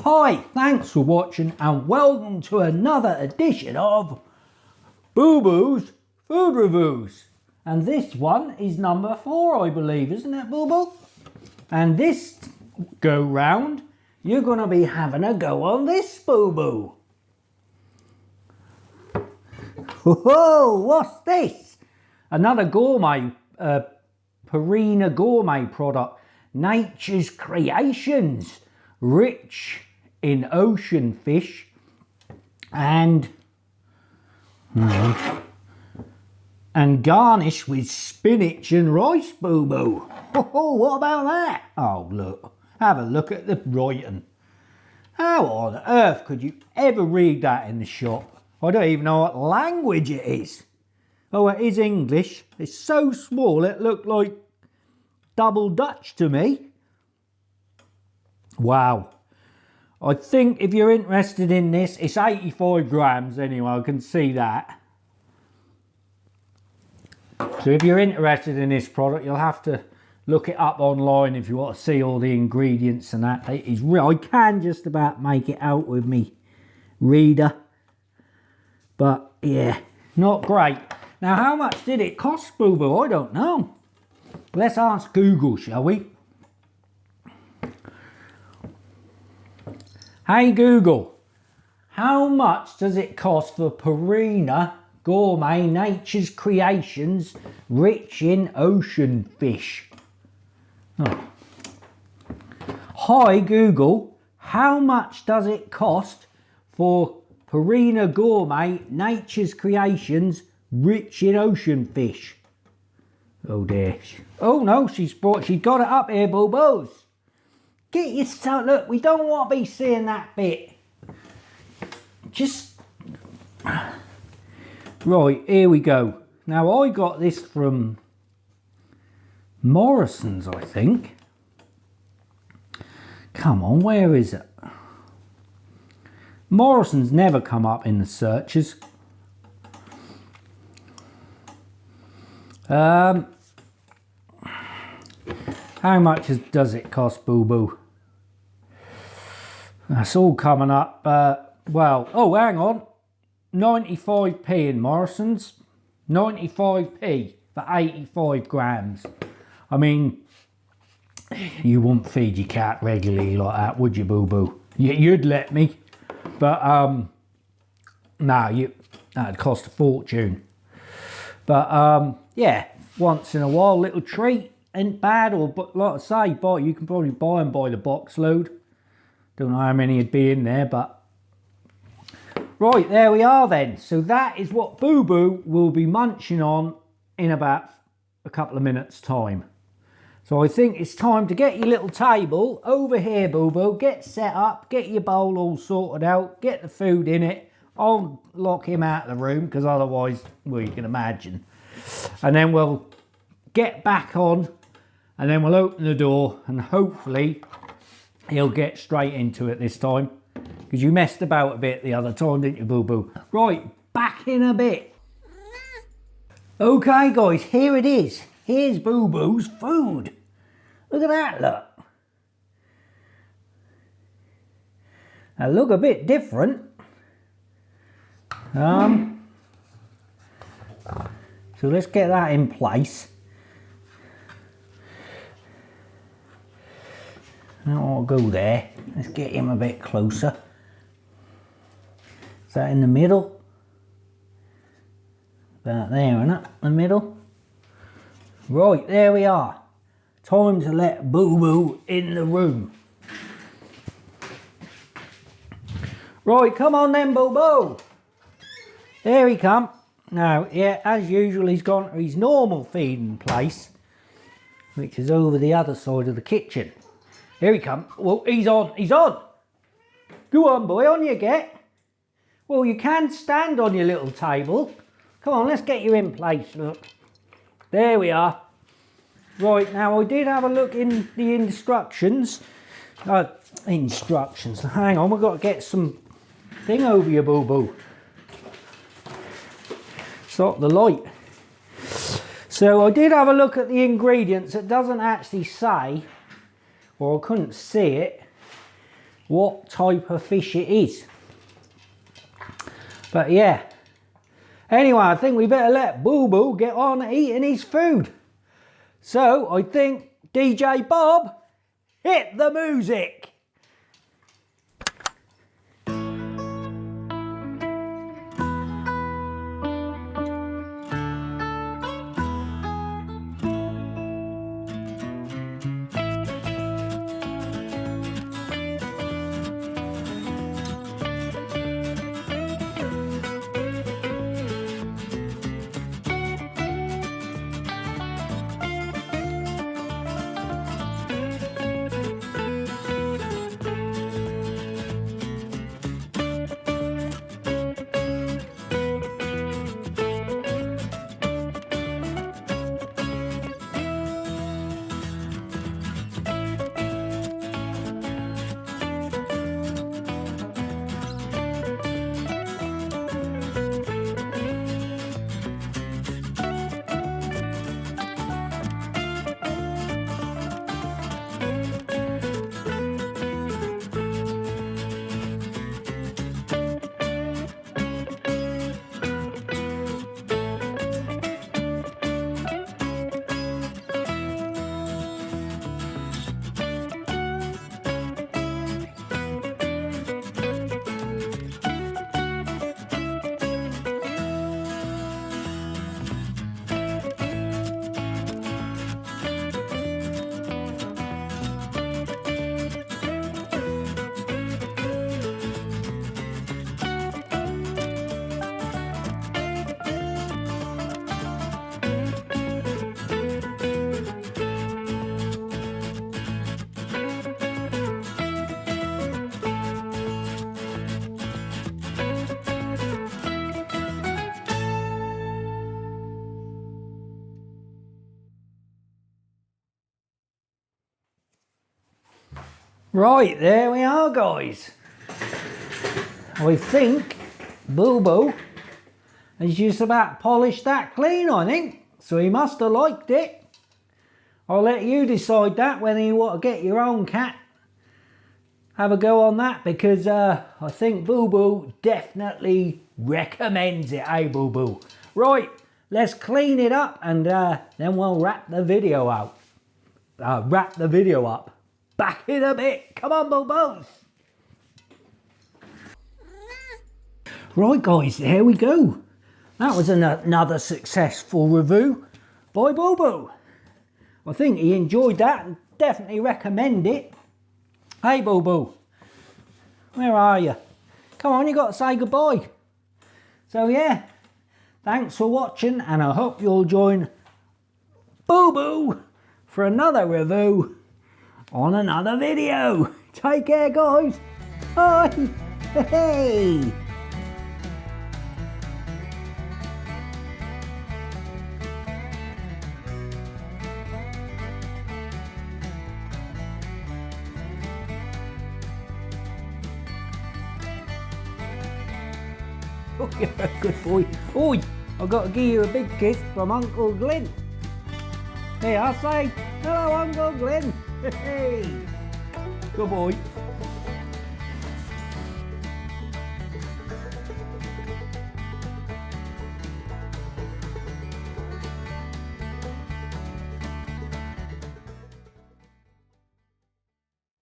Hi, thanks for watching and welcome to another edition of Boo Boo's Food Reviews. And this one is number 4, I believe, isn't it, Boo Boo? And this go round, you're going to be having a go on this, Boo Boo. Whoa, what's this? Another gourmet, Purina Gourmet product, Nature's Creations, rich in ocean fish and garnished with spinach and rice, Boo Boo. Oh, what about that? Oh, look, have a look at the writing. How on earth could you ever read that in the shop? I don't even know what language it is. Oh, it is English. It's so small it looked like double Dutch to me. Wow. I think if you're interested in this, it's 85 grams anyway, I can see that. So if you're interested in this product, you'll have to look it up online if you want to see all the ingredients and that. It is real. I can just about make it out with me reader. But yeah, not great. Now, how much did it cost, Boo Boo? I don't know. Let's ask Google, shall we? Hey Google, how much does it cost for Purina Gourmet Nature's Creations rich in ocean fish? Oh. Hi Google, how much does it cost for Purina Gourmet Nature's Creations rich in ocean fish? Oh dear. Oh no, she got it up here, Boo Boos. Get yourself, look, we don't want to be seeing that bit. Just, right, here we go. Now, I got this from Morrison's, I think. Come on, where is it? Morrison's never come up in the searches. How much does it cost, Boo Boo? That's all coming up. Well, oh, hang on. 95p in Morrison's. 95p for 85 grams. I mean, you wouldn't feed your cat regularly like that, would you, Boo Boo? You'd let me. But, no, that'd cost a fortune. But, yeah, once in a while, little treat. Ain't bad, or but like I say, you can probably buy them by the box load. Don't know how many would be in there, but right, there we are then. So that is what Boo Boo will be munching on in about a couple of minutes time. So I think it's time to get your little table over here, Boo Boo. Get set up, get your bowl all sorted out, get the food in it. I'll lock him out of the room because otherwise, well, you can imagine. And then we'll get back on. And then we'll open the door and hopefully he'll get straight into it this time. Because you messed about a bit the other time, didn't you, Boo Boo? Right, back in a bit. Okay, guys, here it is. Here's Boo Boo's food. Look at that, look. They look a bit different. So let's get that in place. I'll go there. Let's get him a bit closer. Is that in the middle? About there, isn't it? The middle. Right, there we are. Time to let Boo Boo in the room. Right, come on then, Boo Boo. There he come. Now, yeah, as usual, he's gone to his normal feeding place, which is over the other side of the kitchen. Here he comes. Well, he's on. He's on. Go on, boy. On you get. Well, you can stand on your little table. Come on, let's get you in place. Look. There we are. Right, now I did have a look in the instructions. Instructions. Hang on, we've got to get some thing over your Boo Boo. Stop the light. So I did have a look at the ingredients. It doesn't actually say, or I couldn't see it, what type of fish it is. But yeah, anyway, I think we better let Boo Boo get on eating his food. So I think DJ Bob, hit the music. Right, there we are, guys. I think Boo Boo has just about polished that clean, I think. So he must have liked it. I'll let you decide that, whether you want to get your own cat. Have a go on that, because I think Boo Boo definitely recommends it, eh, Boo Boo? Right, let's clean it up and then we'll wrap the video out. Wrap the video up. Back in a bit. Come on, Boo Boo. Right, guys, there we go. That was another successful review by Boo Boo. I think he enjoyed that and definitely recommend it. Hey, Boo Boo. Where are you? Come on, you got to say goodbye. So, yeah. Thanks for watching, and I hope you'll join Boo Boo for another review on another video. Take care, guys. Bye. Hey. Oh, you're a good boy. Oi, I've got to give you a big kiss from Uncle Glenn. Hey, I say, hello, Uncle Glenn. Hey, good boy.